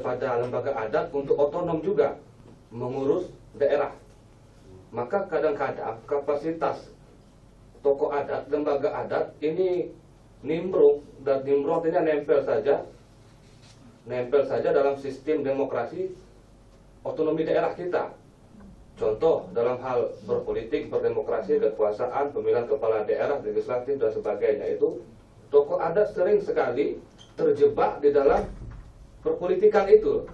pada lembaga adat untuk otonom juga mengurus daerah. Maka kadang-kadang kapasitas tokoh adat, lembaga adat ini nimbrung, dan nimbrung artinya nempel saja dalam sistem demokrasi otonomi daerah kita. Contoh dalam hal berpolitik, berdemokrasi, kekuasaan, pemilihan kepala daerah, legislatif dan sebagainya, itu tokoh adat sering sekali terjebak di dalam perpolitikan itu.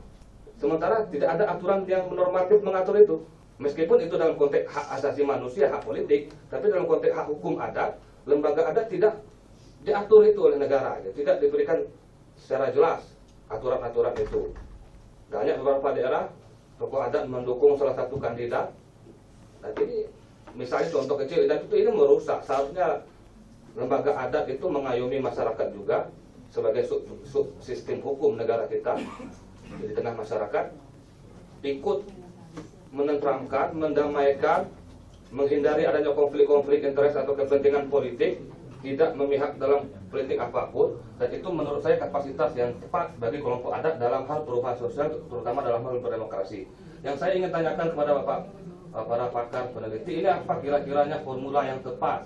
Sementara tidak ada aturan yang normatif mengatur itu. Meskipun itu dalam konteks hak asasi manusia, hak politik, tapi dalam konteks hak hukum adat, lembaga adat tidak diatur itu oleh negara, tidak diberikan secara jelas aturan-aturan itu. Banyak beberapa daerah tokoh adat mendukung salah satu kandidat. Nah, ini misalnya contoh kecil, dan itu ini merusak. Seharusnya lembaga adat itu mengayomi masyarakat juga sebagai sistem hukum negara kita. Di tengah masyarakat ikut menenteramkan, mendamaikan, menghindari adanya konflik-konflik interest atau kepentingan politik, tidak memihak dalam politik apapun. Dan itu menurut saya kapasitas yang tepat bagi kelompok adat dalam hal perubahan sosial, terutama dalam hal berdemokrasi. Yang saya ingin tanyakan kepada Bapak, para pakar peneliti, ini apa kira-kiranya formula yang tepat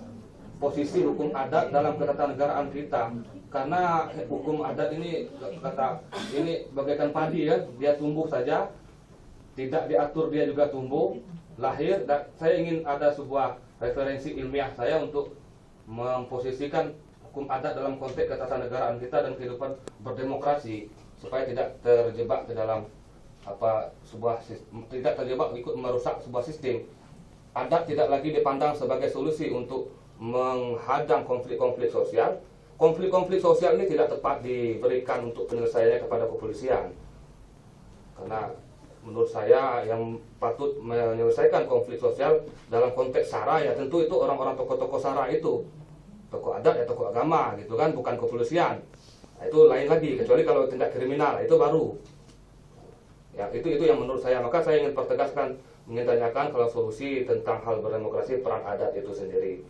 posisi hukum adat dalam ketatanegaraan kita? Karena hukum adat ini bagaikan padi, ya, dia tumbuh saja, tidak diatur dia juga tumbuh, lahir. Dan saya ingin ada sebuah referensi ilmiah saya untuk memposisikan hukum adat dalam konteks ketatanegaraan kita dan kehidupan berdemokrasi, supaya tidak terjebak ke dalam tidak terjebak ikut merusak sebuah sistem. Adat tidak lagi dipandang sebagai solusi untuk menghadang konflik-konflik sosial. Konflik-konflik sosial ini tidak tepat diberikan untuk penyelesaiannya kepada kepolisian. Karena menurut saya yang patut menyelesaikan konflik sosial dalam konteks SARA, ya tentu itu orang-orang tokoh-tokoh SARA itu, tokoh adat ya tokoh agama gitu kan, bukan kepolisian. Nah, itu lain lagi, kecuali kalau tindak kriminal, itu baru. Ya, itu yang menurut saya. Maka saya ingin pertegaskan, ingin tanyakan kalau solusi tentang hal berdemokrasi, peran adat itu sendiri.